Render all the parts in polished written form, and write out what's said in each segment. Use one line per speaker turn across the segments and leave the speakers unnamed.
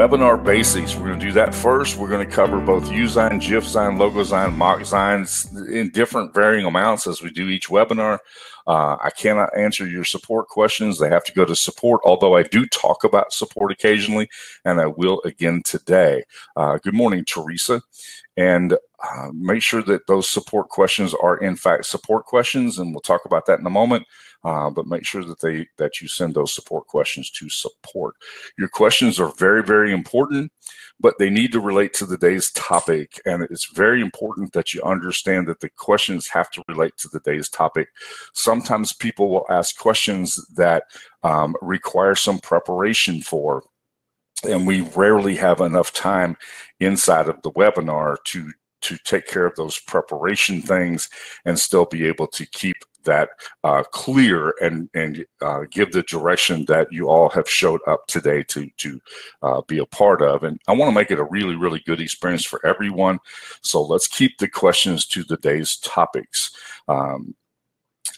webinar basics. We're going to do that first. We're going to cover both Usign, Jiffsign, Logosign, Mocksigns in different varying amounts as we do each webinar. I cannot answer your support questions. They have to go to support, although I do talk about support occasionally, and I will again today. Good morning, Teresa. And make sure that those support questions are in fact support questions, and we'll talk about that in a moment. But make sure that you send those support questions to support. Your questions are very, very important, but they need to relate to the day's topic. And it's very important that you understand that the questions have to relate to the day's topic. Sometimes people will ask questions that require some preparation for, and we rarely have enough time inside of the webinar to take care of those preparation things and still be able to keep that clear and give the direction that you all have showed up today to be a part of. And I want to make it a really, really good experience for everyone. So let's keep the questions to the day's topics.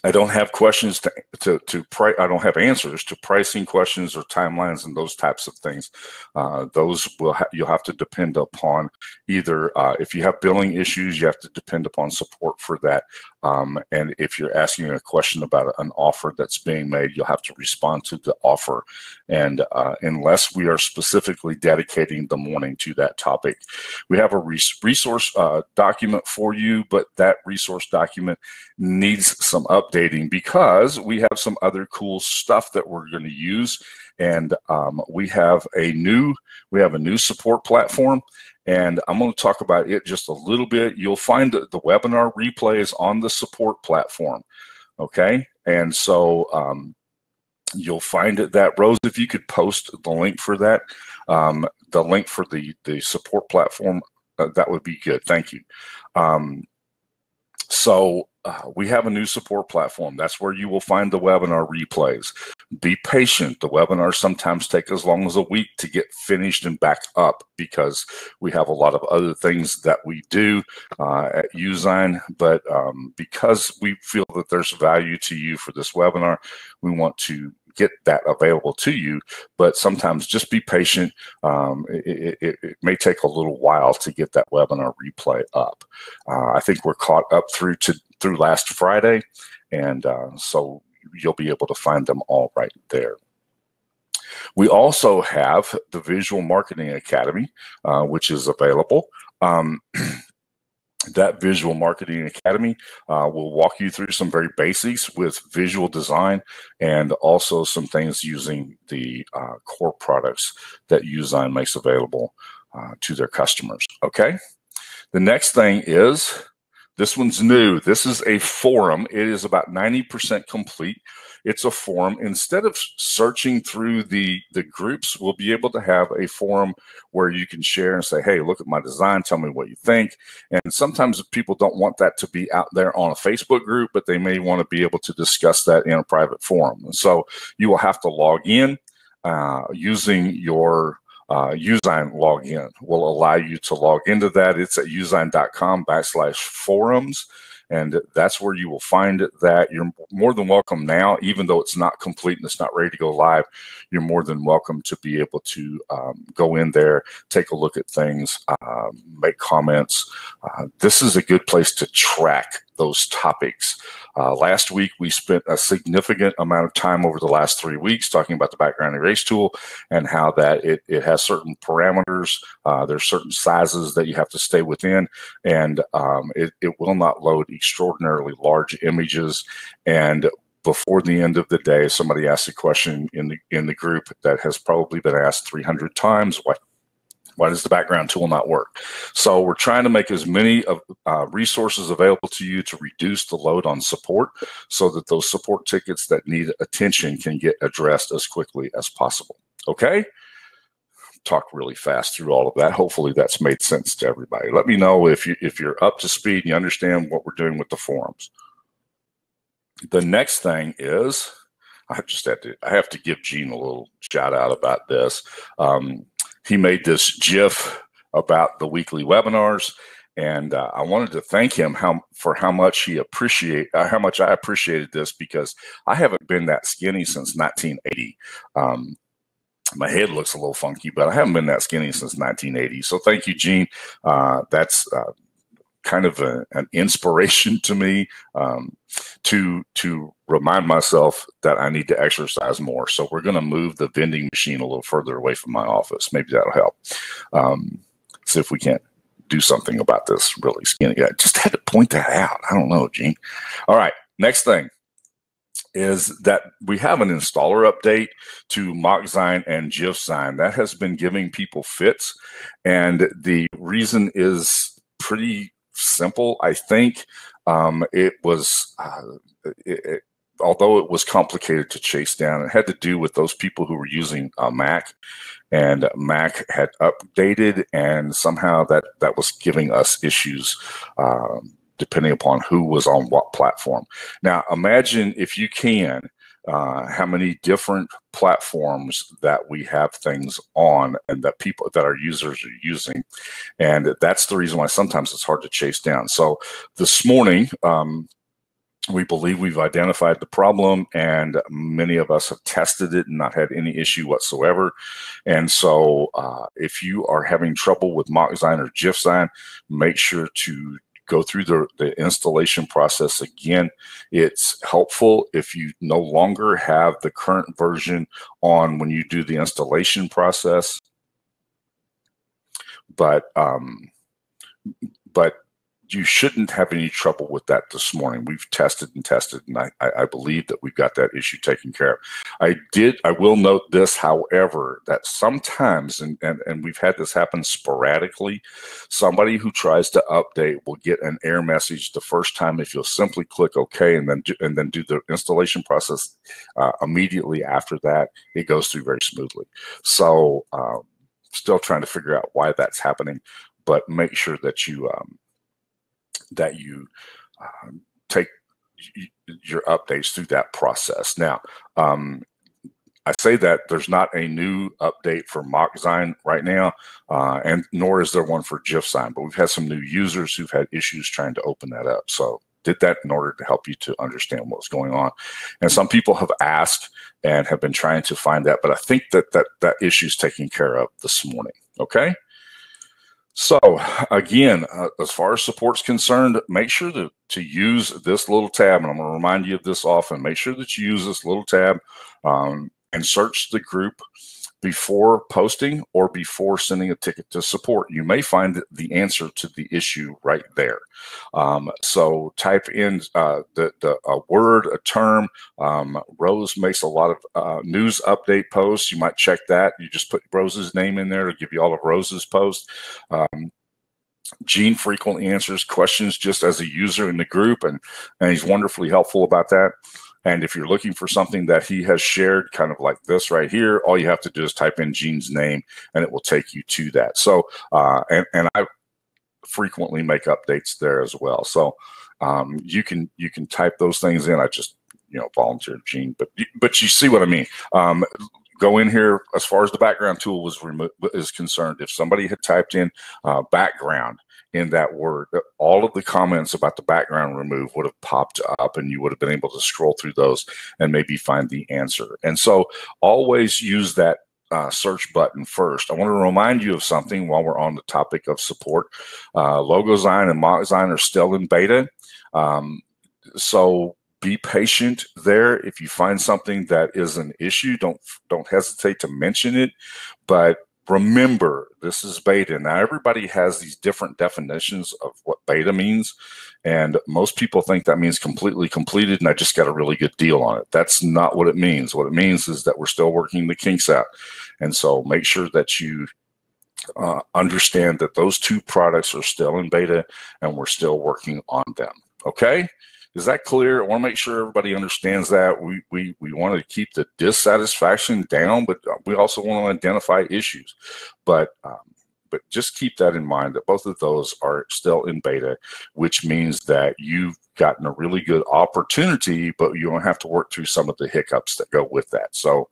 I don't have questions I don't have answers to pricing questions or timelines and those types of things. Those you'll have to depend upon either if you have billing issues, you have to depend upon support for that. And if you're asking a question about an offer that's being made, you'll have to respond to the offer. And unless we are specifically dedicating the morning to that topic, we have a resource document for you, but that resource document needs some updating because we have some other cool stuff that we're going to use. And we have a new support platform, and I'm going to talk about it just a little bit. You'll find the webinar replays on the support platform, okay? And so you'll find that, Rose, if you could post the link for that, the link for the support platform, that would be good. Thank you. We have a new support platform. That's where you will find the webinar replays. Be patient. The webinars sometimes take as long as a week to get finished and back up because we have a lot of other things that we do at Usign. But because we feel that there's value to you for this webinar, we want to get that available to you, but sometimes just be patient. It may take a little while to get that webinar replay up. I think we're caught up through last Friday, and so you'll be able to find them all right there. We also have the Visual Marketing Academy, which is available. That Visual Marketing Academy will walk you through some very basics with visual design and also some things using the core products that Usign makes available to their customers, okay? The next thing is, this one's new. This is a forum. It is about 90% complete. It's a forum. Instead of searching through the groups, we'll be able to have a forum where you can share and say, hey, look at my design, tell me what you think. And sometimes people don't want that to be out there on a Facebook group, but they may want to be able to discuss that in a private forum. And so you will have to log in using your Usign login will allow you to log into that. It's at usign.com/forums. And that's where you will find that. You're more than welcome now, even though it's not complete and it's not ready to go live, you're more than welcome to be able to go in there, take a look at things, make comments. This is a good place to track those topics. Last week, we spent a significant amount of time over the last 3 weeks talking about the background erase tool and how that it has certain parameters. There's certain sizes that you have to stay within, and it will not load extraordinarily large images. And before the end of the day, somebody asked a question in the group that has probably been asked 300 times. Why does the background tool not work? So we're trying to make as many resources available to you to reduce the load on support so that those support tickets that need attention can get addressed as quickly as possible. Okay? Talk really fast through all of that. Hopefully that's made sense to everybody. Let me know if you're up to speed and you understand what we're doing with the forums. The next thing is, I have to give Gene a little shout out about this. He made this Jiff about the weekly webinars, and I wanted to thank him for how much I appreciated this, because I haven't been that skinny since 1980. My head looks a little funky, but I haven't been that skinny since 1980. So thank you, Gene. That's kind of an inspiration to me to remind myself that I need to exercise more. So we're going to move the vending machine a little further away from my office. Maybe that'll help. See if we can't do something about this really skinny. I just had to point that out. I don't know, Gene. All right, next thing is that we have an installer update to MockZine and JiffZine. That has been giving people fits, and the reason is pretty simple. I think it was, although it was complicated to chase down, it had to do with those people who were using Mac, and Mac had updated, and somehow that was giving us issues depending upon who was on what platform. Now, imagine, if you can, how many different platforms that we have things on and that people, that our users are using. And that's the reason why sometimes it's hard to chase down. So this morning, we believe we've identified the problem, and many of us have tested it and not had any issue whatsoever. And so if you are having trouble with MockZine or JiffZine, make sure to go through the installation process again. It's helpful if you no longer have the current version on when you do the installation process, but you shouldn't have any trouble with that this morning. We've tested and tested, and I believe that we've got that issue taken care of. I will note this, however, that sometimes, and we've had this happen sporadically, somebody who tries to update will get an error message the first time. If you'll simply click OK and then do the installation process immediately after that, it goes through very smoothly. So still trying to figure out why that's happening, but make sure that you take your updates through that process. Now, I say that there's not a new update for MockZine right now, and nor is there one for JiffZine, but we've had some new users who've had issues trying to open that up. So did that in order to help you to understand what's going on. And some people have asked and have been trying to find that, but I think that issue is taken care of this morning. Okay. So again, as far as support's concerned, make sure to use this little tab, and I'm going to remind you of this often. Make sure that you use this little tab and search the group before posting or before sending a ticket to support. You may find the answer to the issue right there. So type in a word, a term. Rose makes a lot of news update posts. You might check that. You just put Rose's name in there to give you all of Rose's posts. Gene frequently answers questions just as a user in the group, and he's wonderfully helpful about that. And if you're looking for something that he has shared, kind of like this right here, all you have to do is type in Gene's name and it will take you to that. So, and I frequently make updates there as well. So you can type those things in. I just, volunteered Gene, but you see what I mean. Go in here, as far as the background tool is concerned, if somebody had typed in background in that word, all of the comments about the background remove would have popped up, and you would have been able to scroll through those and maybe find the answer. And so always use that search button first. I want to remind you of something while we're on the topic of support. LogoZine and MockZine are still in beta. So be patient there. If you find something that is an issue, don't hesitate to mention it. But remember, this is beta. Now, everybody has these different definitions of what beta means, and most people think that means completely completed and I just got a really good deal on it. That's not what it means. What it means is that we're still working the kinks out. And so make sure that you understand that those two products are still in beta and we're still working on them. Okay? Is that clear? I want to make sure everybody understands that. We want to keep the dissatisfaction down, but we also want to identify issues. But just keep that in mind, that both of those are still in beta, which means that you've gotten a really good opportunity, but you don't have to work through some of the hiccups that go with that. So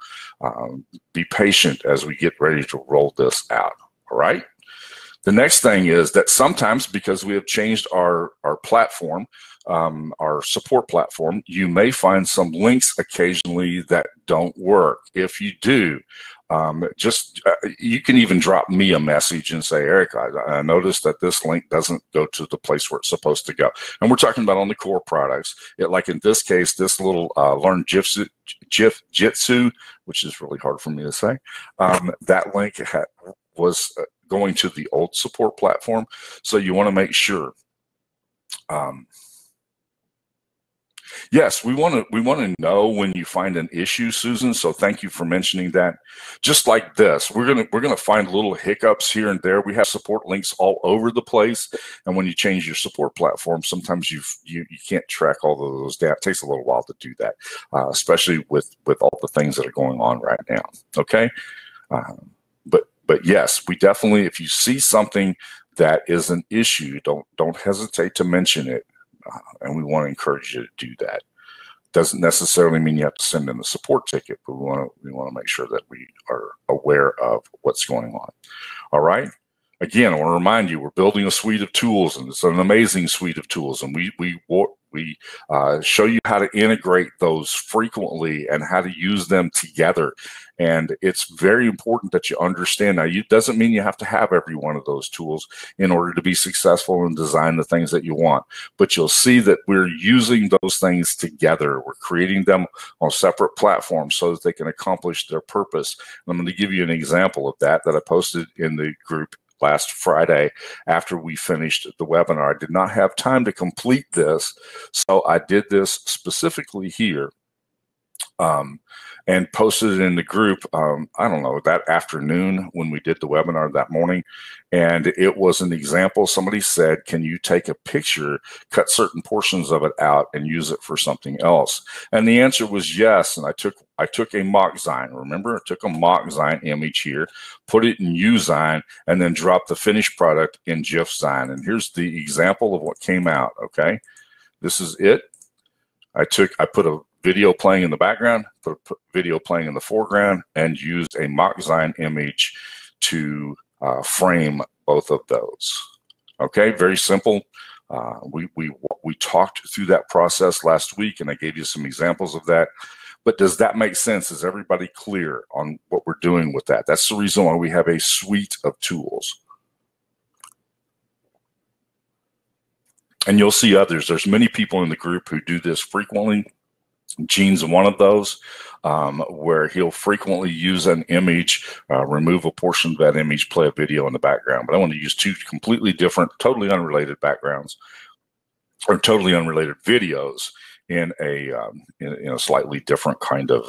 be patient as we get ready to roll this out. All right. The next thing is that sometimes, because we have changed our platform, our support platform, you may find some links occasionally that don't work. If you do, you can even drop me a message and say, Eric, I noticed that this link doesn't go to the place where it's supposed to go. And we're talking about on the core products. Like in this case, this little Learn Jitsu, which is really hard for me to say, that link was going to the old support platform. So you want to make sure. Yes, we want to know when you find an issue, Susan. So thank you for mentioning that. Just like this, we're gonna find little hiccups here and there. We have support links all over the place, and when you change your support platform, sometimes you can't track all of those down. It takes a little while to do that, especially with all the things that are going on right now. Okay, but yes, we definitely, if you see something that is an issue, don't hesitate to mention it. And we want to encourage you to do that. Doesn't necessarily mean you have to send in a support ticket, but we want to make sure that we are aware of what's going on. All right. Again, I want to remind you, we're building a suite of tools, and it's an amazing suite of tools. And we show you how to integrate those frequently and how to use them together. And it's very important that you understand. Now, it doesn't mean you have to have every one of those tools in order to be successful and design the things that you want. But you'll see that we're using those things together. We're creating them on separate platforms so that they can accomplish their purpose. And I'm going to give you an example of that I posted in the group last Friday after we finished the webinar. I did not have time to complete this, so I did this specifically here and posted it in the group, I don't know, that afternoon when we did the webinar that morning. And it was an example. Somebody said, can you take a picture, cut certain portions of it out and use it for something else? And the answer was yes. And I took a mock sign. Remember, I took a mock sign image here, put it in UZine, and then dropped the finished product in Jiff sign. And here's the example of what came out, okay? This is it. I put a video playing in the background, put a video playing in the foreground, and used a mock sign image to frame both of those. Okay, very simple. We talked through that process last week, and I gave you some examples of that. But does that make sense? Is everybody clear on what we're doing with that? That's the reason why we have a suite of tools. And you'll see others. There's many people in the group who do this frequently. Gene's one of those, where he'll frequently use an image, remove a portion of that image, play a video in the background. But I want to use two completely different, totally unrelated backgrounds, or totally unrelated videos in a slightly different kind of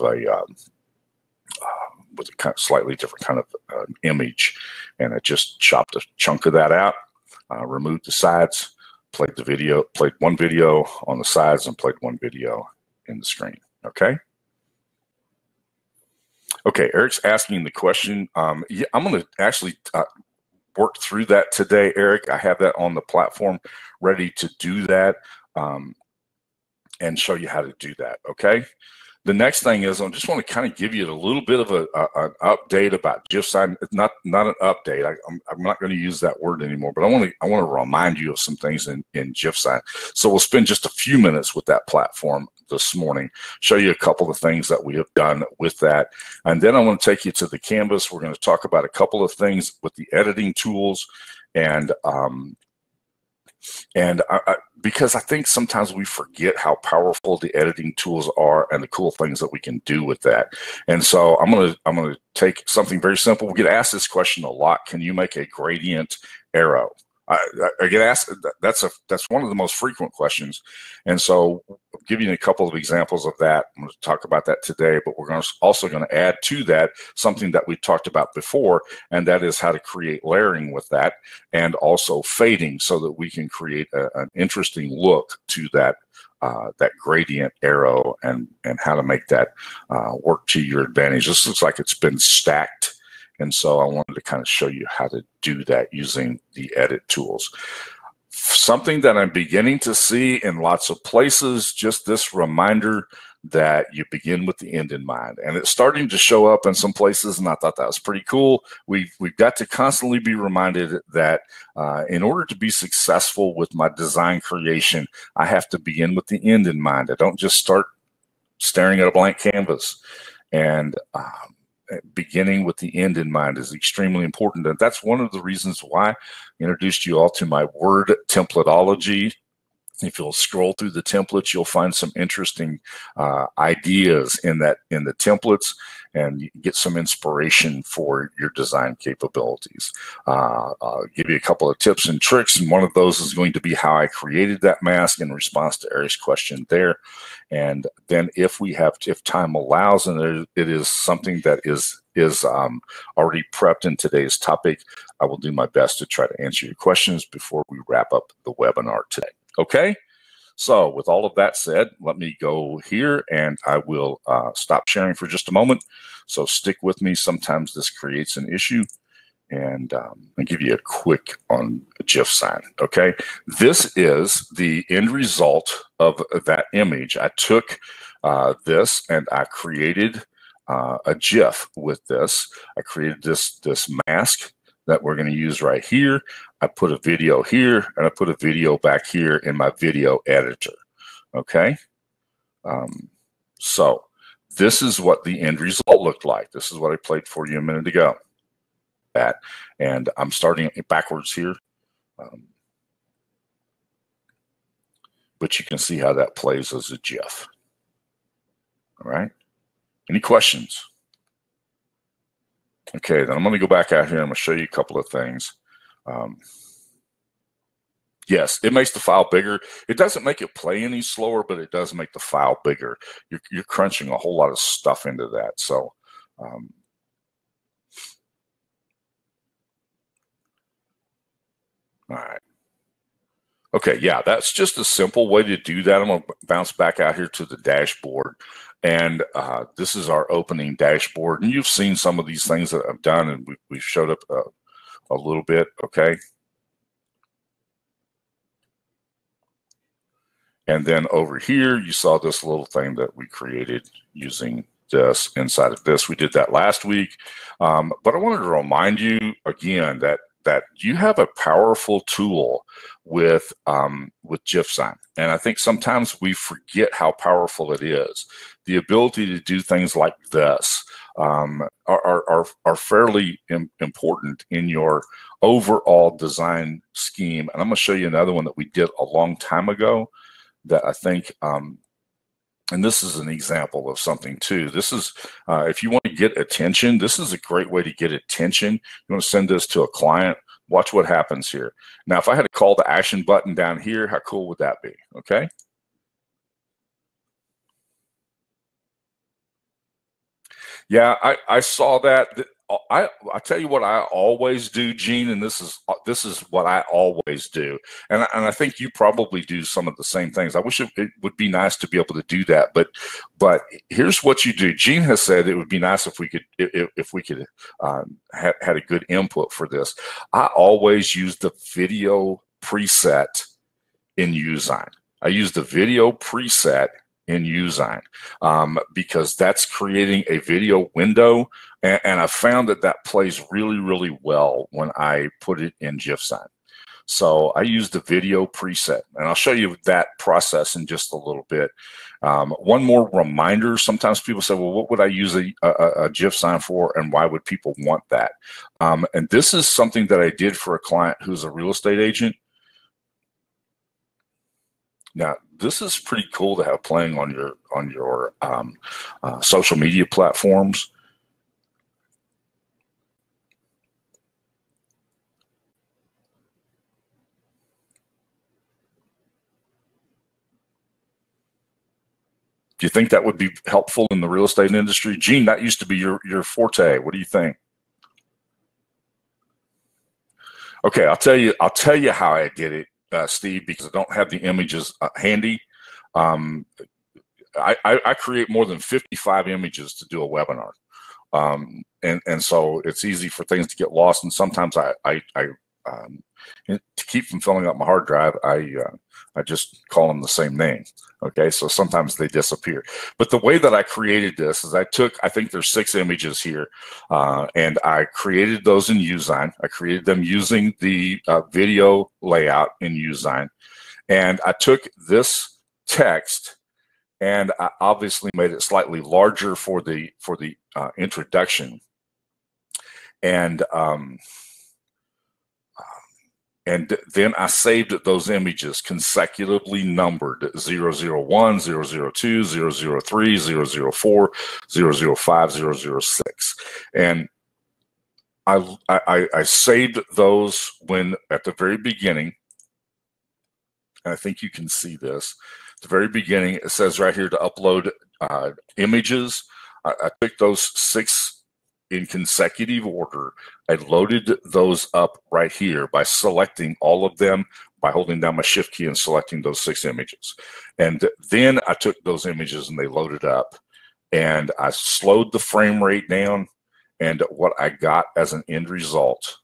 with a slightly different kind of image. And I just chopped a chunk of that out, removed the sides, played one video on the sides, and played one video in the screen. Okay. Okay, Eric's asking the question. Yeah, I'm going to actually work through that today, Eric. I have that on the platform ready to do that and show you how to do that. Okay. The next thing is I just want to kind of give you a little bit of an update about Jiff sign. It's not an update. I'm not going to use that word anymore, but I want to remind you of some things in Jiff sign. So we'll spend just a few minutes with that platform this morning, show you a couple of things that we have done with that. And then I want to take you to the canvas. We're going to talk about a couple of things with the editing tools because I think sometimes we forget how powerful the editing tools are and the cool things that we can do with that. And so I'm gonna take something very simple. We get asked this question a lot. Can you make a gradient arrow? I get asked. That's one of the most frequent questions. And so I'll give you a couple of examples of that. I'm going to talk about that today, but we're also going to add to that something that we talked about before, and that is how to create layering with that, and also fading, so that we can create an interesting look to that that gradient arrow, and how to make that work to your advantage. This looks like it's been stacked. And so I wanted to kind of show you how to do that using the edit tools. Something that I'm beginning to see in lots of places, just this reminder that you begin with the end in mind. And it's starting to show up in some places, and I thought that was pretty cool. We've got to constantly be reminded that in order to be successful with my design creation, I have to begin with the end in mind. I don't just start staring at a blank canvas. And beginning with the end in mind is extremely important. And that's one of the reasons why I introduced you all to my word Templateology. If you'll scroll through the templates, you'll find some interesting ideas in the templates, and you get some inspiration for your design capabilities. I'll give you a couple of tips and tricks, and one of those is going to be how I created that mask in response to Eric's question there. And then if time allows, and it is something that is already prepped in today's topic, I will do my best to try to answer your questions before we wrap up the webinar today. Okay, so with all of that said, let me go here and I will stop sharing for just a moment. So stick with me. Sometimes this creates an issue, and I'll give you a quick on Jiff sign. Okay, this is the end result of that image. I took this and I created a Jiff with this. I created this mask that we're going to use right here. I put a video here, and I put a video back here in my video editor. Okay, so this is what the end result looked like. This is what I played for you a minute ago. And I'm starting backwards here, but you can see how that plays as a GIF. All right, any questions? Okay, then I'm going to go back out here and I'm going to show you a couple of things. Yes, it makes the file bigger. It doesn't make it play any slower, but it does make the file bigger. You're crunching a whole lot of stuff into that. So, all right. Okay, yeah, that's just a simple way to do that. I'm going to bounce back out here to the dashboard. And this is our opening dashboard. And you've seen some of these things that I've done, and we've showed up a little bit, okay? And then over here, you saw this little thing that we created using this inside of this. We did that last week. But I wanted to remind you again that you have a powerful tool with Jiff sign. And I think sometimes we forget how powerful it is. The ability to do things like this are fairly important in your overall design scheme. And I'm going to show you another one that we did a long time ago that I think, and this is an example of something too. This is, if you want to get attention, this is a great way to get attention. You want to send this to a client. Watch what happens here. Now, if I had a call to action button down here, how cool would that be? Okay. Yeah, I saw that. I tell you what I always do, Gene, and this is what I always do, and I think you probably do some of the same things. I wish it would be nice to be able to do that, but here's what you do. Gene has said it would be nice if we could had a good input for this. I always use the video preset in Usign. I use the video preset in Usign because that's creating a video window, and I found that plays really, really well when I put it in Jiff sign. So I use the video preset, and I'll show you that process in just a little bit. One more reminder, sometimes people say, well, what would I use a Jiff sign for, and why would people want that? And this is something that I did for a client who's a real estate agent. Now, this is pretty cool to have playing on your social media platforms. Do you think that would be helpful in the real estate industry? Gene, that used to be your forte. What do you think? Okay, I'll tell you how I did it. Steve, because I don't have the images handy. I create more than 55 images to do a webinar. And so it's easy for things to get lost. And sometimes to keep from filling up my hard drive, I just call them the same name. Okay, so sometimes they disappear. But the way that I created this is I think there's 6 images here, and I created those in Usign. I created them using the video layout in Usign. And I took this text and I obviously made it slightly larger for the introduction. And then I saved those images consecutively numbered 001, 002, 003, 004, 005, 006. And I saved those when at the very beginning, and I think you can see this, at the very beginning, it says right here to upload images. I took those 6 in consecutive order. I loaded those up right here by selecting all of them, by holding down my shift key and selecting those 6 images. And then I took those images and they loaded up, and I slowed the frame rate down, and what I got as an end result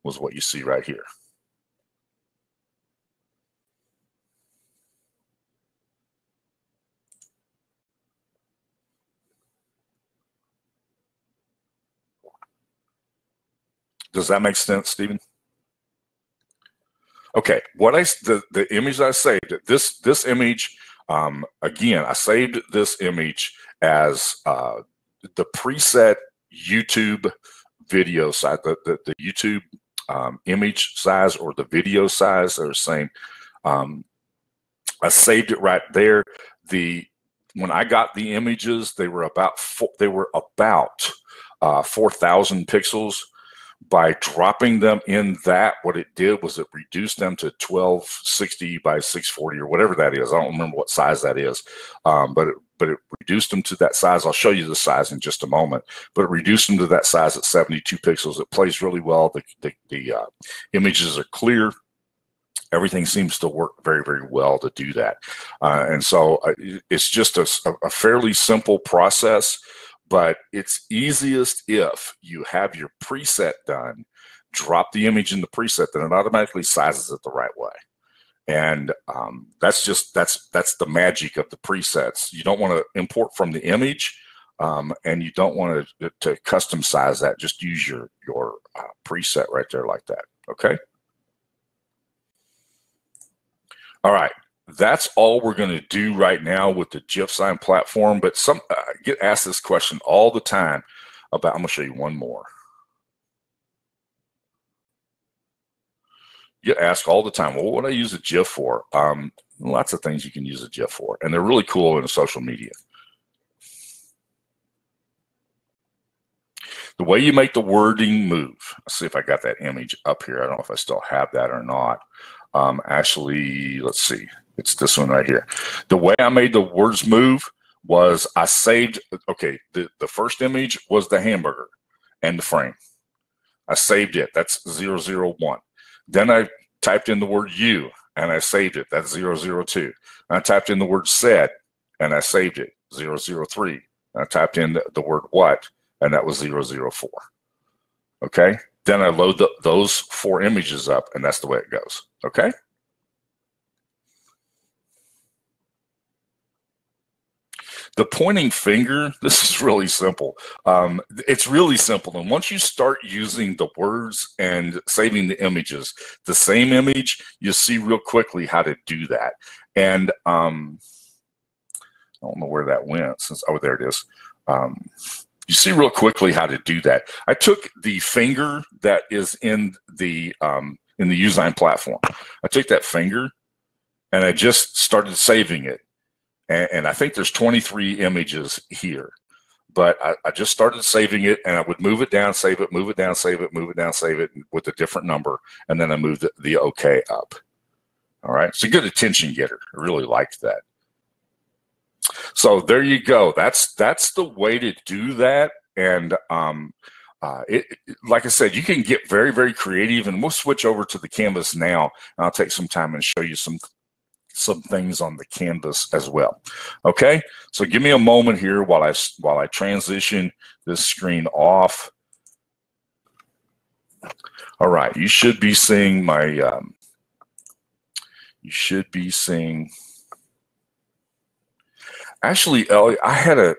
was what you see right here. Does that make sense, Stephen? Okay, the image I saved, this image, again, I saved this image as the preset YouTube video size, the YouTube image size, or the video size, they're saying. I saved it right there. When I got the images, they were about 4,000 pixels. By dropping them in that, what it did was it reduced them to 1260 by 640 or whatever that is. I don't remember what size that is, but it reduced them to that size. I'll show you the size in just a moment, but it reduced them to that size at 72 pixels. It plays really well. The images are clear. Everything seems to work very, very well to do that. And so it's just a fairly simple process. But it's easiest if you have your preset done, drop the image in the preset, then it automatically sizes it the right way. And that's the magic of the presets. You don't want to import from the image, and you don't want to custom size that. Just use your preset right there like that. Okay. All right. That's all we're going to do right now with the Jiff Sign platform. But I get asked this question all the time about, I'm going to show you one more. You get asked all the time, well, what do I use a Jiff for? Lots of things you can use a Jiff for, and they're really cool in social media. The way you make the wording move. Let's see if I got that image up here. I don't know if I still have that or not. Actually, let's see. It's this one right here. The way I made the words move was I saved, okay, the first image was the hamburger and the frame. I saved it. That's 001. Then I typed in the word you, and I saved it. That's 002. And I typed in the word said, and I saved it, 003. And I typed in the word what, and that was 004. Okay? Then I load those 4 images up, and that's the way it goes. Okay? The pointing finger, this is really simple. It's really simple. And once you start using the words and saving the images, the same image, you'll see real quickly how to do that. And I don't know where that went. Oh, there it is. You see real quickly how to do that. I took the finger that is in the Usign platform. I took that finger and I just started saving it. And I think there's 23 images here, but I just started saving it, and I would move it down, save it, move it down, save it, move it down, save it with a different number, and then I moved the OK up. All right, it's a good attention getter. I really liked that. So there you go. That's the way to do that. And like I said, you can get very, very creative, and we'll switch over to the canvas now, and I'll take some time and show you some things on the canvas as well. Okay, so give me a moment here while I transition this screen off. All right, you should be seeing my actually, Ellie, I had an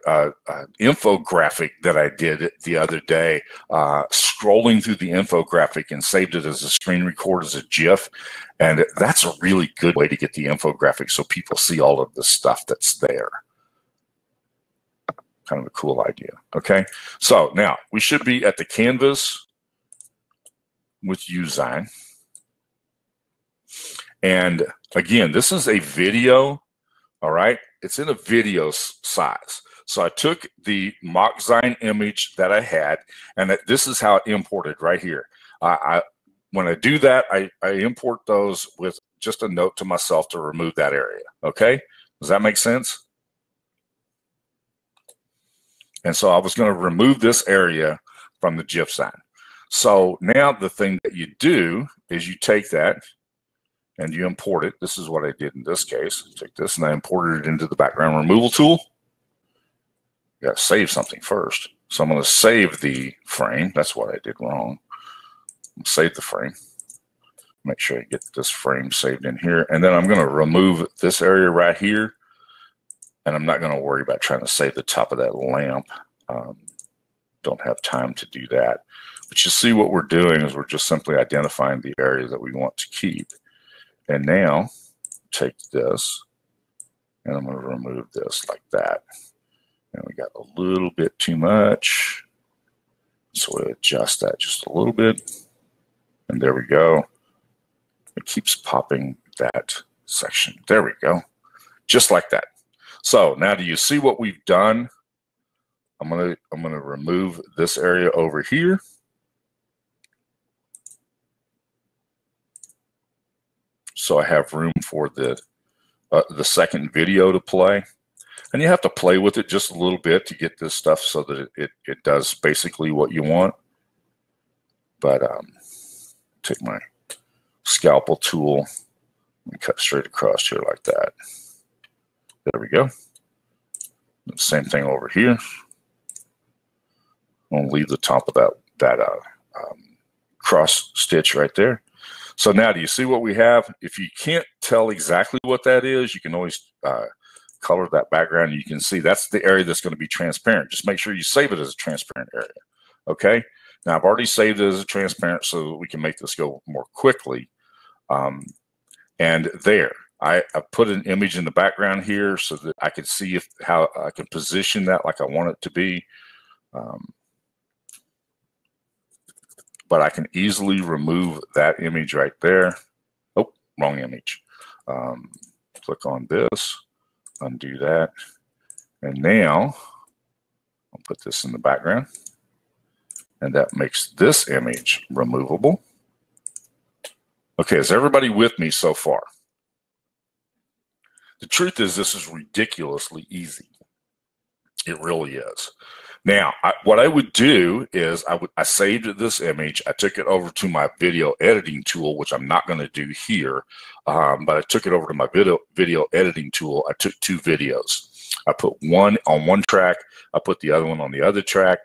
infographic that I did the other day, scrolling through the infographic and saved it as a screen record as a GIF. And that's a really good way to get the infographic so people see all of the stuff that's there. Kind of a cool idea. Okay, so now we should be at the canvas with Usign. And again, this is a video, all right? It's in a video size. So I took the MockZine image that I had, and this is how it imported right here. When I do that, I import those with just a note to myself to remove that area, okay? Does that make sense? And so I was going to remove this area from the Jiff sign. So now the thing that you do is you take that and you import it. This is what I did in this case. Take this and I imported it into the background removal tool. You got to save something first. So I'm going to save the frame. That's what I did wrong. Save the frame. Make sure I get this frame saved in here. And then I'm going to remove this area right here. And I'm not going to worry about trying to save the top of that lamp. Don't have time to do that. But you see what we're doing is we're just simply identifying the area that we want to keep. And now take this and I'm going to remove this like that. And we got a little bit too much. So we'll adjust that just a little bit. And there we go. It keeps popping that section. There we go. Just like that. So now do you see what we've done? I'm gonna remove this area over here. So I have room for the second video to play. And you have to play with it just a little bit to get this stuff so that it does basically what you want. But take my scalpel tool and cut straight across here like that. There we go. Same thing over here. I'm going to leave the top of that cross stitch right there. So now do you see what we have? If you can't tell exactly what that is, you can always color that background. You can see that's the area that's going to be transparent. Just make sure you save it as a transparent area. Okay. Now I've already saved it as a transparent so that we can make this go more quickly. And there, I put an image in the background here so that I can see how I can position that like I want it to be. But I can easily remove that image right there. Oh, wrong image. Click on this, undo that. And now I'll put this in the background. And that makes this image removable. Okay, is everybody with me so far? The truth is this is ridiculously easy. It really is. Now, what I would do is I saved this image. I took it over to my video editing tool, which I'm not going to do here, but I took it over to my video editing tool. I took two videos. I put one on one track. I put the other one on the other track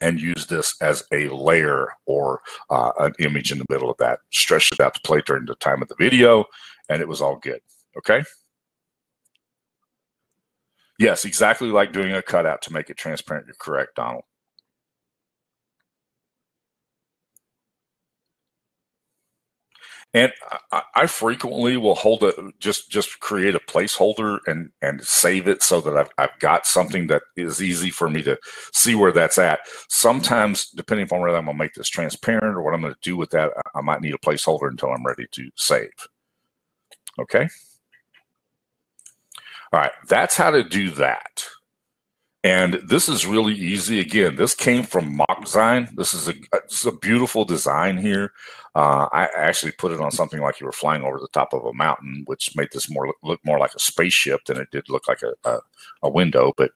and used this as a layer or an image in the middle of that. Stretched it out to play during the time of the video, and it was all good. Okay? Yes, exactly like doing a cutout to make it transparent. You're correct, Donald. And I frequently will hold it, just create a placeholder and save it so that I've got something that is easy for me to see where that's at. Sometimes, depending upon whether I'm going to make this transparent or what I'm going to do with that, I might need a placeholder until I'm ready to save. Okay? All right, that's how to do that. And this is really easy. Again, this came from MockZine. This is a beautiful design here. I actually put it on something like you were flying over the top of a mountain, which made this look more like a spaceship than it did look like a window. But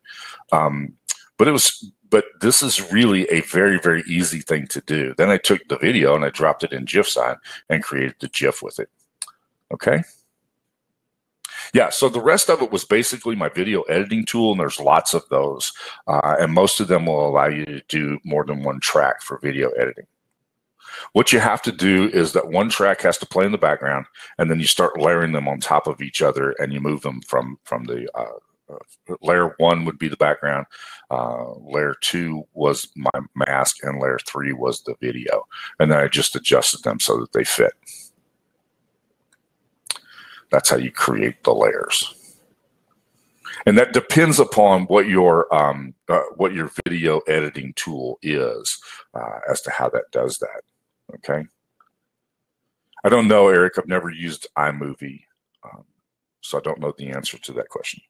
this is really a very, very easy thing to do. Then I took the video and I dropped it in Jiffsign and created the Jiff with it. Okay. Yeah, so the rest of it was basically my video editing tool, and there's lots of those. And most of them will allow you to do more than one track for video editing. What you have to do is that one track has to play in the background, and then you start layering them on top of each other, and you move them from the layer 1 would be the background, layer 2 was my mask, and layer 3 was the video. And then I just adjusted them so that they fit. That's how you create the layers. And that depends upon what your video editing tool is as to how that does that. Okay. I don't know, Eric. I've never used iMovie, so I don't know the answer to that question.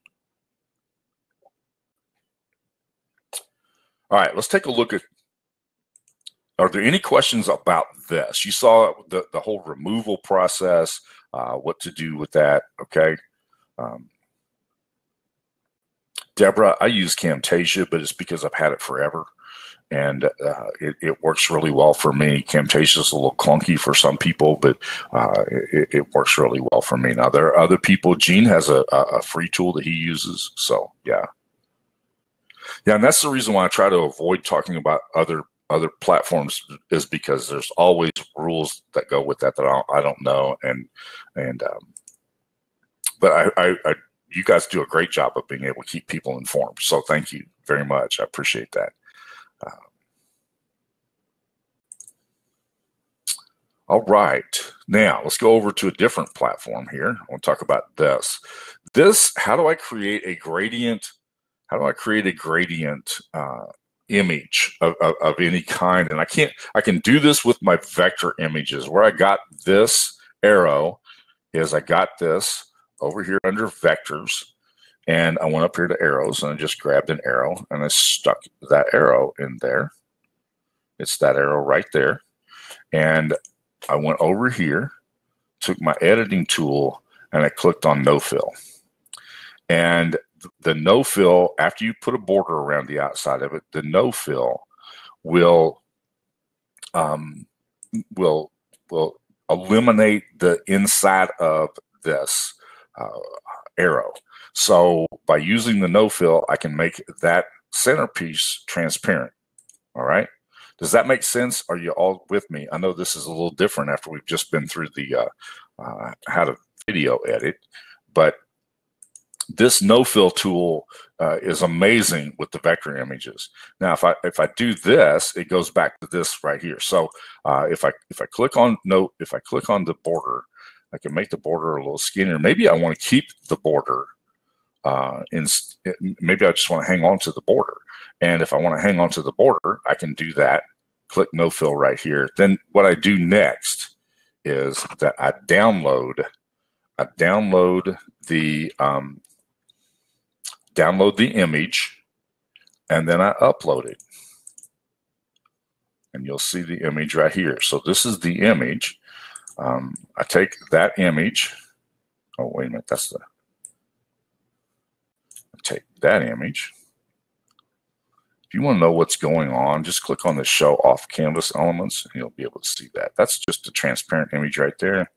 All right, let's take a look at, are there any questions about this? You saw the whole removal process, what to do with that, okay? Deborah, I use Camtasia, but it's because I've had it forever, and it works really well for me. Camtasia is a little clunky for some people, but it works really well for me. Now, there are other people. Gene has a free tool that he uses, so yeah. Yeah, and that's the reason why I try to avoid talking about other platforms, is because there's always rules that go with that I don't know, but you guys do a great job of being able to keep people informed. So thank you very much. I appreciate that. All right, now let's go over to a different platform here. I want to talk about this. How do I create a gradient? How do I create a gradient image of any kind? And I can do this with my vector images. Where I got this arrow is I got this over here under vectors, and I went up here to arrows, and I just grabbed an arrow and I stuck that arrow in there. It's that arrow right there. And I went over here, took my editing tool, and I clicked on no fill. And the no fill, after you put a border around the outside of it, the no fill will eliminate the inside of this arrow. So by using the no fill, I can make that centerpiece transparent. All right. Does that make sense? Are you all with me? I know this is a little different after we've just been through the how to video edit, but this no fill tool is amazing with the vector images. Now, if I do this, it goes back to this right here. So if I click on the border, I can make the border a little skinnier. Maybe I want to keep the border. Maybe I just want to hang on to the border. And if I want to hang on to the border, I can do that. Click no fill right here. Then what I do next is that I download the image, and then I upload it. And you'll see the image right here. So this is the image. I take that image. Oh, wait a minute. I take that image. If you want to know what's going on, just click on the show off canvas elements, and you'll be able to see that. That's just a transparent image right there.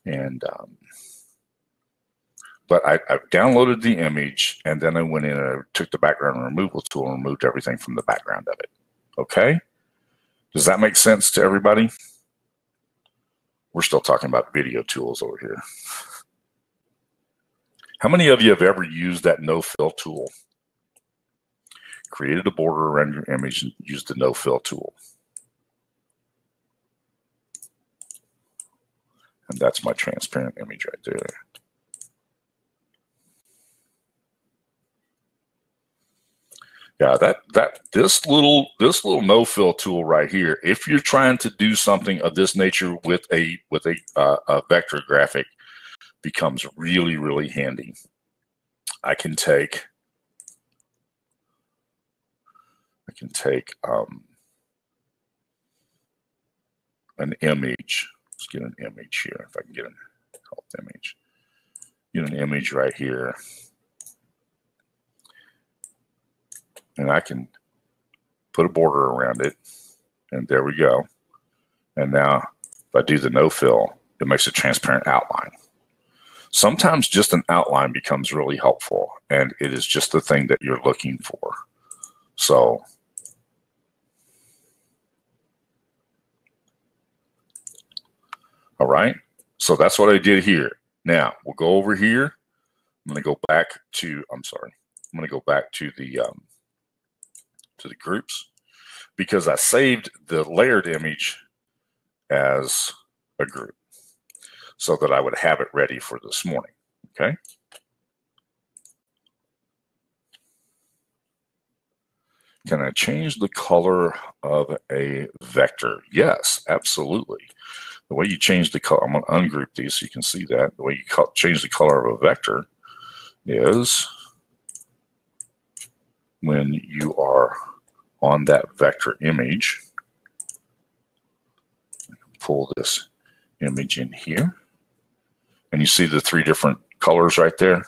And but I've downloaded the image, and then I went in and I took the background removal tool and removed everything from the background of it. Okay? Does that make sense to everybody? We're still talking about video tools over here. How many of you have ever used that no fill tool? Created a border around your image and used the no fill tool. And that's my transparent image right there. Yeah, this little no fill tool right here, if you're trying to do something of this nature with a vector graphic, becomes really, really handy. I can take an image. Let's get an image here. If I can get an image, get an image right here. And I can put a border around it, and there we go. And now if I do the no fill, it makes a transparent outline. Sometimes just an outline becomes really helpful, and it is just the thing that you're looking for. So all right, so that's what I did here. Now we'll go over here. I'm going to go back to, I'm going to go back to the groups, because I saved the layered image as a group so that I would have it ready for this morning. Okay. Can I change the color of a vector? Yes, absolutely. The way you change the color, I'm going to ungroup these so you can see that. The way you change the color of a vector is when you are on that vector image. Pull this image in here, and you see the three different colors right there.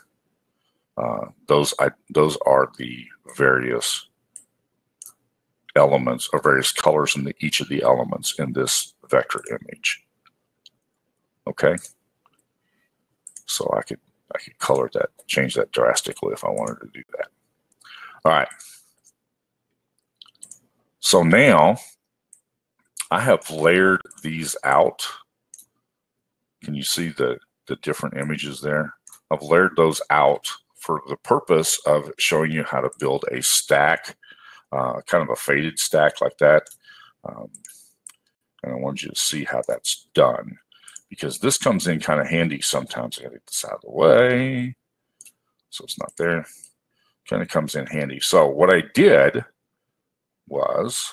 Those are the various elements or various colors in each of the elements in this vector image. Okay, so I could color that, change that drastically if I wanted to do that. All right. So now I have layered these out. Can you see the different images there? I've layered those out for the purpose of showing you how to build a stack, kind of a faded stack like that. And I want you to see how that's done, because this comes in kind of handy sometimes. I gotta get this out of the way so it's not there. Kind of comes in handy. So what I did was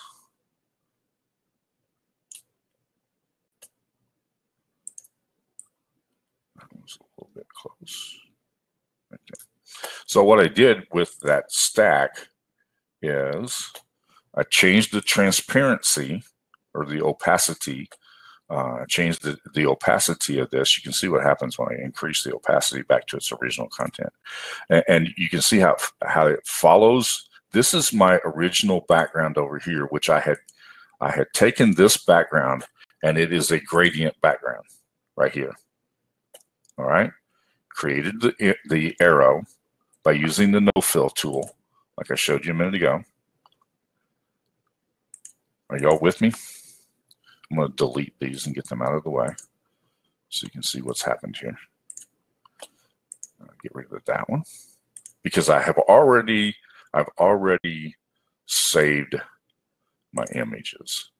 that was a little bit close. Right there. So what I did with that stack is I changed the transparency or the opacity. Change the opacity of this. You can see what happens when I increase the opacity back to its original content. And you can see how it follows. This is my original background over here, which I had taken this background, and it is a gradient background right here. All right. Created the arrow by using the no fill tool, like I showed you a minute ago. Are y'all with me? I'm going to delete these and get them out of the way so you can see what's happened here. Get rid of that one because I've already saved my images.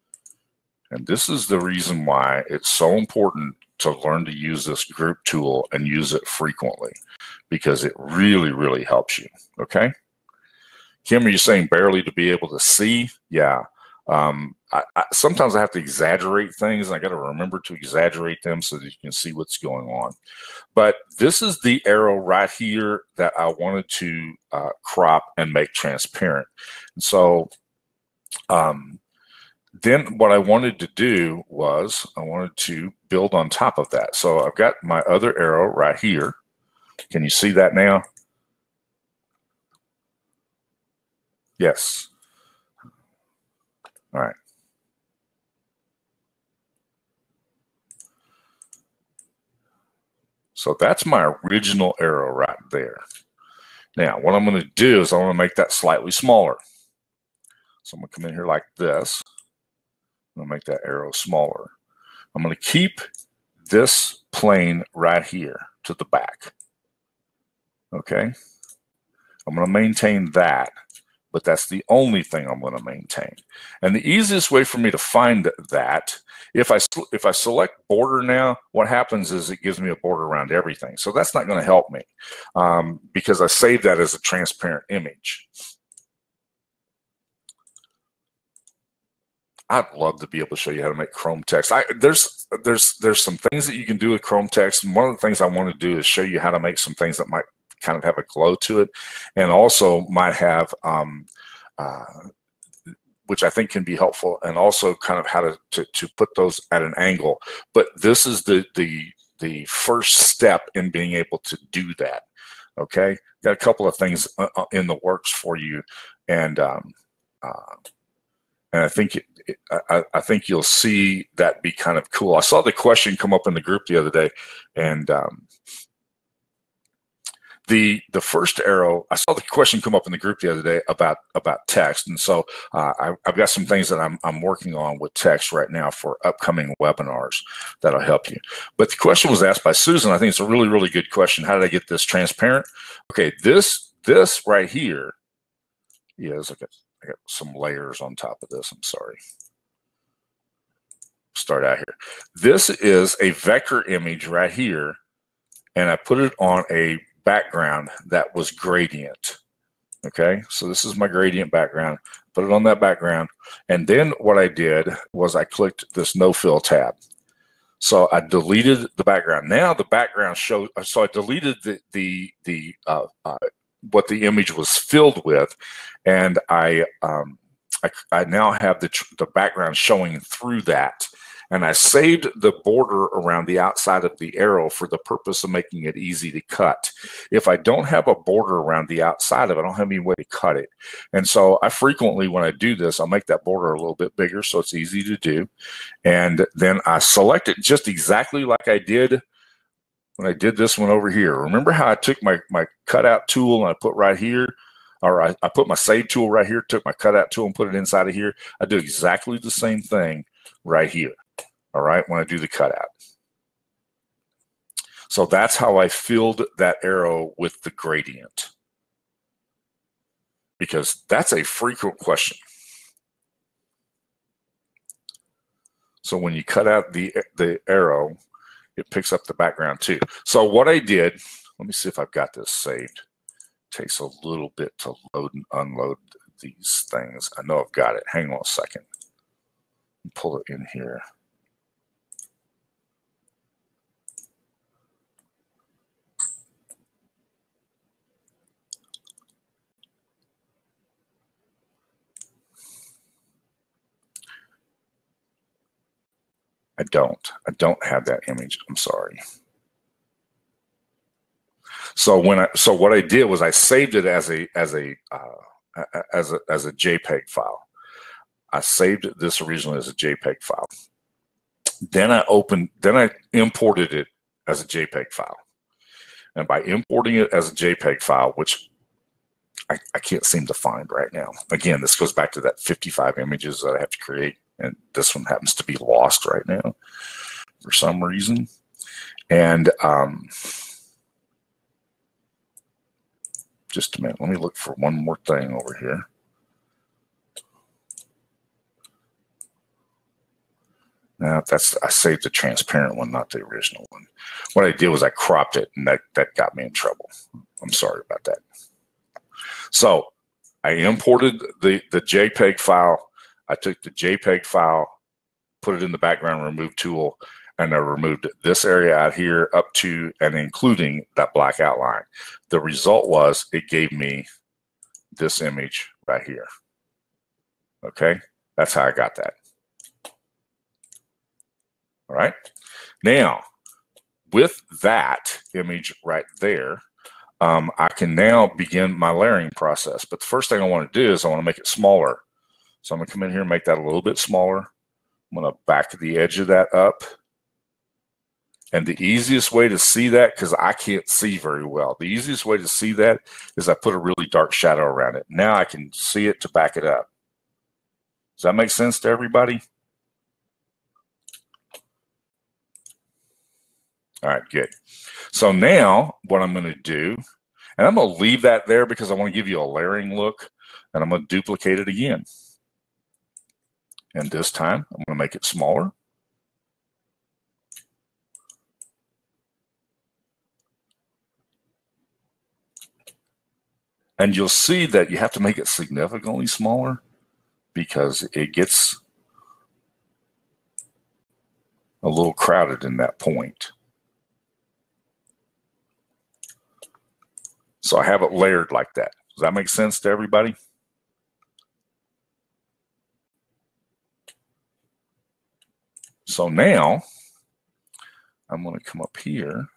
And this is the reason why it's so important to learn to use this group tool and use it frequently, because it really, really helps you. Okay. Kim, are you saying barely to be able to see? Yeah. Sometimes I have to exaggerate things, and I got to remember to exaggerate them so that you can see what's going on. But this is the arrow right here that I wanted to crop and make transparent. And so then what I wanted to do was I wanted to build on top of that. So I've got my other arrow right here. Can you see that now? Yes. All right. So that's my original arrow right there. Now, what I'm going to do is I want to make that slightly smaller. So I'm going to come in here like this. I'm going to make that arrow smaller. I'm going to keep this plane right here to the back. Okay. I'm going to maintain that, but that's the only thing I'm going to maintain. And the easiest way for me to find that, if I select border now, what happens is it gives me a border around everything. So that's not going to help me because I saved that as a transparent image. I'd love to be able to show you how to make Chrome text. There's some things that you can do with Chrome text, and one of the things I want to do is show you how to make some things that might kind of have a glow to it, and also might have, which I think can be helpful, and also kind of how to put those at an angle. But this is the first step in being able to do that. Okay, got a couple of things in the works for you, and I think I think you'll see that be kind of cool. I saw the question come up in the group the other day, and the first arrow, I saw the question come up in the group the other day about text, and so I've got some things that I'm working on with text right now for upcoming webinars that'll help you. But the question was asked by Susan. I think it's a really, really good question. How did I get this transparent? Okay, this right here is, I got some layers on top of this. I'm sorry. Start out here. This is a vector image right here, and I put it on a background that was gradient. Okay, so this is my gradient background. Put it on that background. And then what I did was I clicked this no fill tab. So I deleted the background. Now the background shows, so I deleted what the image was filled with, and I now have the background showing through that. And I saved the border around the outside of the arrow for the purpose of making it easy to cut. If I don't have a border around the outside of it, I don't have any way to cut it. And so I frequently, when I do this, I'll make that border a little bit bigger so it's easy to do. And then I select it just exactly like I did when I did this one over here. Remember how I took my cutout tool and I put right here, or I put my save tool right here, took my cutout tool and put it inside of here. I do exactly the same thing right here. All right, when I do the cutout. So that's how I filled that arrow with the gradient, because that's a frequent question. So when you cut out the arrow, it picks up the background too. So what I did, let me see if I've got this saved. It takes a little bit to load and unload these things. I know I've got it. Hang on a second. Pull it in here. I don't have that image. I'm sorry. So what I did was I saved it as a JPEG file. I saved this originally as a JPEG file. Then I imported it as a JPEG file. And by importing it as a JPEG file, which I can't seem to find right now. Again, this goes back to that 55 images that I have to create. And this one happens to be lost right now for some reason. And just a minute, let me look for one more thing over here. Now I saved the transparent one, not the original one. What I did was I cropped it, and that got me in trouble. I'm sorry about that. So I imported the JPEG file. I took the JPEG file, put it in the background remove tool, and I removed this area out here up to and including that black outline. The result was it gave me this image right here. Okay, that's how I got that. All right, now with that image right there, I can now begin my layering process. But the first thing I want to do is I want to make it smaller. So I'm going to come in here and make that a little bit smaller. I'm going to back the edge of that up. And the easiest way to see that, because I can't see very well, the easiest way to see that is I put a really dark shadow around it. Now I can see it to back it up. Does that make sense to everybody? All right, good. So now what I'm going to do, and I'm going to leave that there because I want to give you a layering look, and I'm going to duplicate it again. And this time, I'm going to make it smaller. And you'll see that you have to make it significantly smaller because it gets a little crowded in that point. So I have it layered like that. Does that make sense to everybody? So now I'm going to come up here,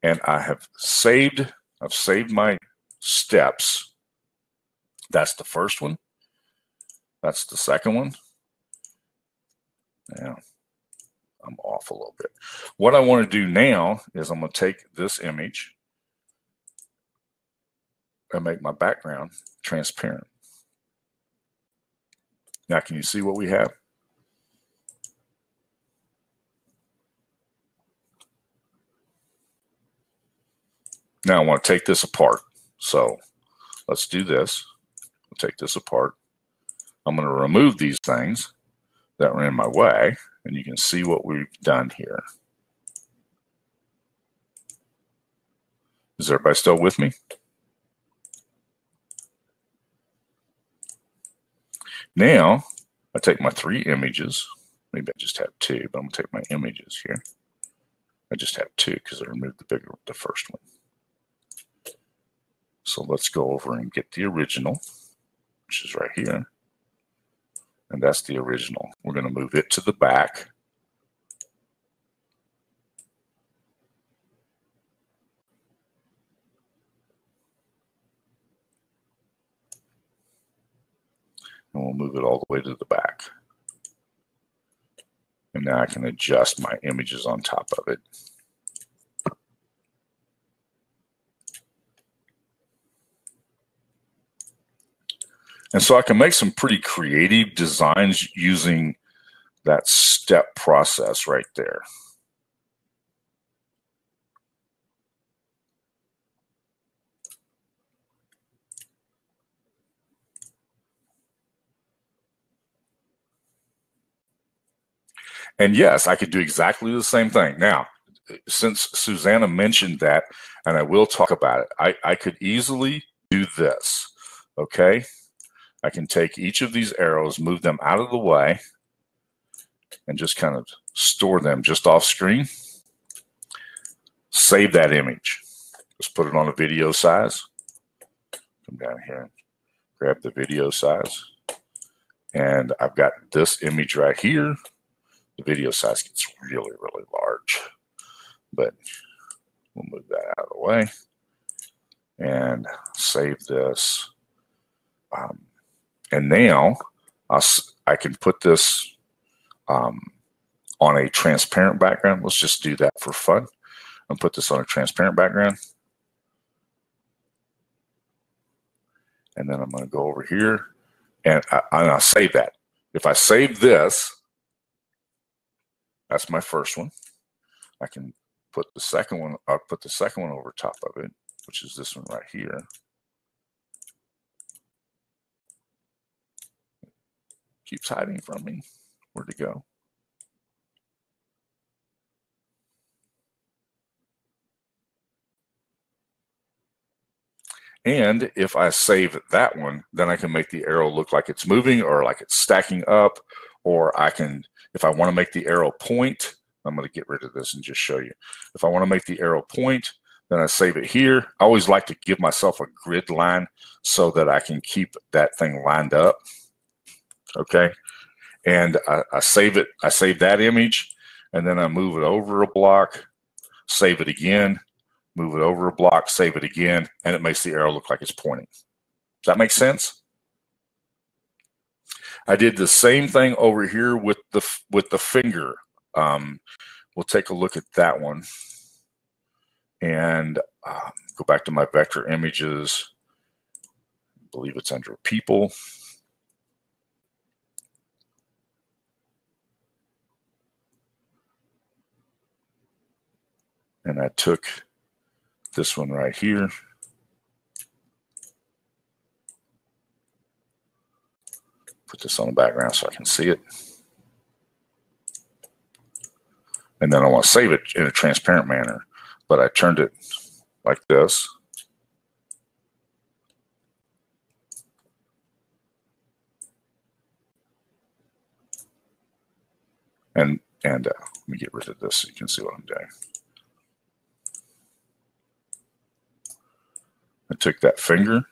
and I've saved my steps. That's the first one. That's the second one. Now I'm off a little bit. What I want to do now is I'm going to take this image and make my background transparent. Now, can you see what we have? Now I want to take this apart. So let's do this. We'll take this apart. I'm going to remove these things that are in my way, and you can see what we've done here. Is everybody still with me? Now I take my 3 images. Maybe I just have 2, but I'm gonna take my images here. I just have 2 because I removed the first one. So let's go over and get the original, which is right here. And that's the original. We're going to move it to the back. And we'll move it all the way to the back. And now I can adjust my images on top of it. And so I can make some pretty creative designs using that step process right there. And yes, I could do exactly the same thing. Now, since Susanna mentioned that, and I will talk about it, I could easily do this, okay? I can take each of these arrows, move them out of the way, and just kind of store them just off screen. Save that image. Just put it on a video size. Come down here and grab the video size. And I've got this image right here. The video size gets really, really large, but we'll move that out of the way and save this. And now I can put this on a transparent background. Let's just do that for fun and put this on a transparent background. And then I'm going to go over here and I'll save that. If I save this, that's my first one. I can put the second one, I'll put the second one over top of it, which is this one right here. Keeps hiding from me. Where'd it go? And if I save that one, then I can make the arrow look like it's moving or like it's stacking up, or I can, if I want to make the arrow point, I'm going to get rid of this and just show you. If I want to make the arrow point, then I save it here. I always like to give myself a grid line so that I can keep that thing lined up. Okay. And I save it. I save that image, and then I move it over a block, save it again, move it over a block, save it again, and it makes the arrow look like it's pointing. Does that make sense? I did the same thing over here with the finger. We'll take a look at that one and go back to my vector images. I believe it's under people. And I took this one right here. Put this on the background so I can see it. And then I want to save it in a transparent manner, but I turned it like this. And let me get rid of this so you can see what I'm doing. I took that finger,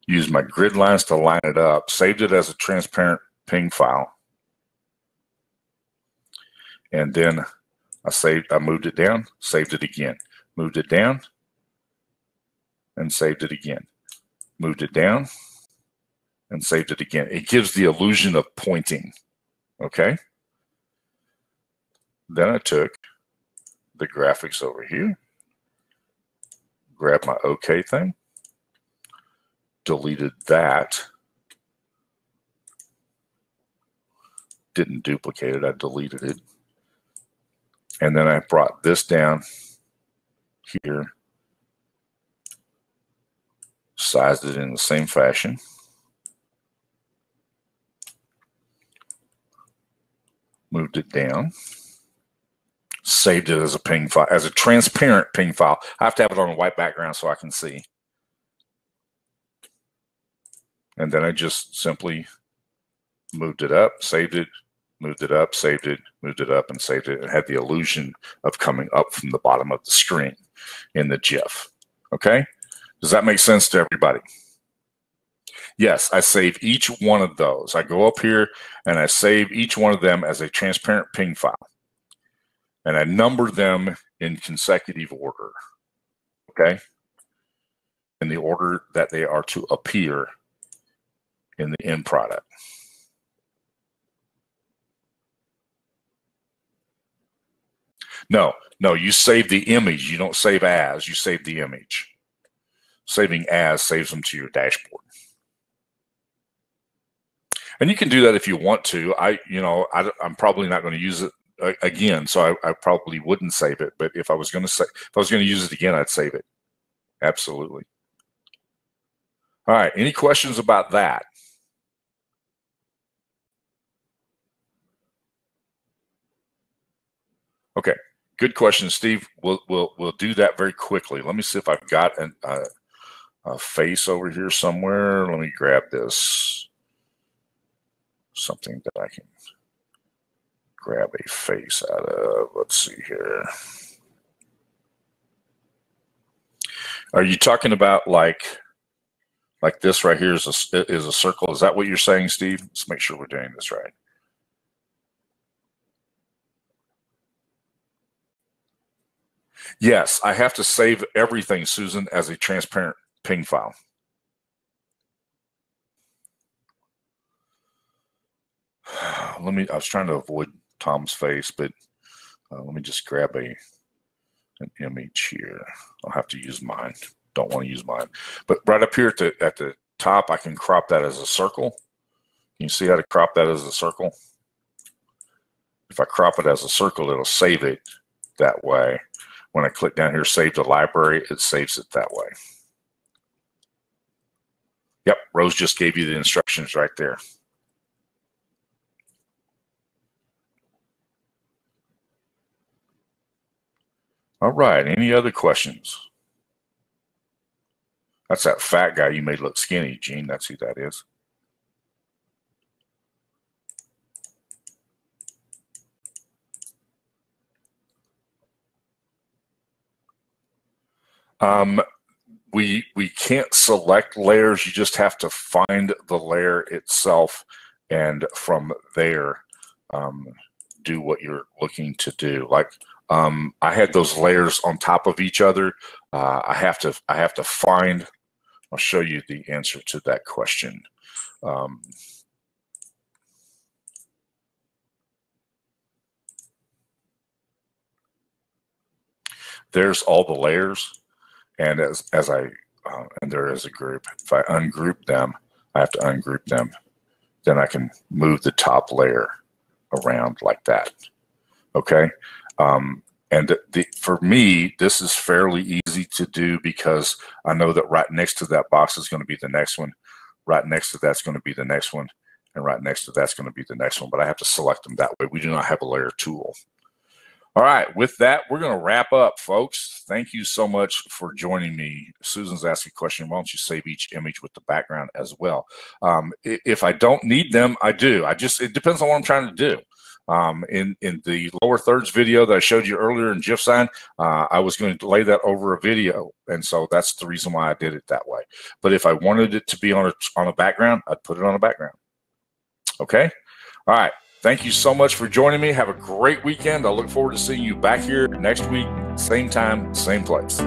used my grid lines to line it up, saved it as a transparent ping file. And then I moved it down, saved it again, moved it down, and saved it again, moved it down, and saved it again. It gives the illusion of pointing, okay? Then I took the graphics over here, grabbed my OK thing, deleted that, didn't duplicate it, I deleted it. And then I brought this down here, sized it in the same fashion. Moved it down, saved it as a ping file, as a transparent ping file. I have to have it on a white background so I can see. And then I just simply moved it up, saved it, moved it up, saved it, moved it up, and saved it, and had the illusion of coming up from the bottom of the screen in the Jiff. Okay? Does that make sense to everybody? Yes, I save each one of those. I go up here and I save each one of them as a transparent ping file. And I number them in consecutive order. Okay? In the order that they are to appear in the end product. No, you save the image. You don't save as, you save the image. Saving as saves them to your dashboard. And you can do that if you want to. I'm probably not going to use it again, so I probably wouldn't save it. But if I was going to use it again, I'd save it. Absolutely. All right. Any questions about that? Okay. Good question, Steve. We'll do that very quickly. Let me see if I've got a face over here somewhere. Let me grab this. Something that I can grab a face out of. Let's see here. Are you talking about like this right here is a circle? Is that what you're saying, Steve? Let's make sure we're doing this right. Yes, I have to save everything, Susan, as a transparent ping file. I was trying to avoid Tom's face, but let me just grab an image here. I'll have to use mine. Don't want to use mine. But right up here at the top, I can crop that as a circle. Can you see how to crop that as a circle? If I crop it as a circle, it'll save it that way. When I click down here, save to library, it saves it that way. Yep, Rose just gave you the instructions right there. All right, any other questions? That's that fat guy you made look skinny, Gene. That's who that is. We can't select layers. You just have to find the layer itself, and from there, do what you're looking to do. Like I had those layers on top of each other. I have to find. I'll show you the answer to that question. There's all the layers, and and there is a group. If I ungroup them, I have to ungroup them. Then I can move the top layer around like that. Okay. And for me, this is fairly easy to do because I know that right next to that box is going to be the next one. Right next to that's going to be the next one. And right next to that's going to be the next one. But I have to select them that way. We do not have a layer tool. All right. With that, we're going to wrap up, folks. Thank you so much for joining me. Susan's asking a question. Why don't you save each image with the background as well? If I don't need them, I do. It depends on what I'm trying to do. In the lower thirds video that I showed you earlier in Jiff Sign, I was going to lay that over a video, and so that's the reason why I did it that way. But if I wanted it to be on a background, I'd put it on a background. Okay? All right. Thank you so much for joining me. Have a great weekend. I look forward to seeing you back here next week, same time, same place.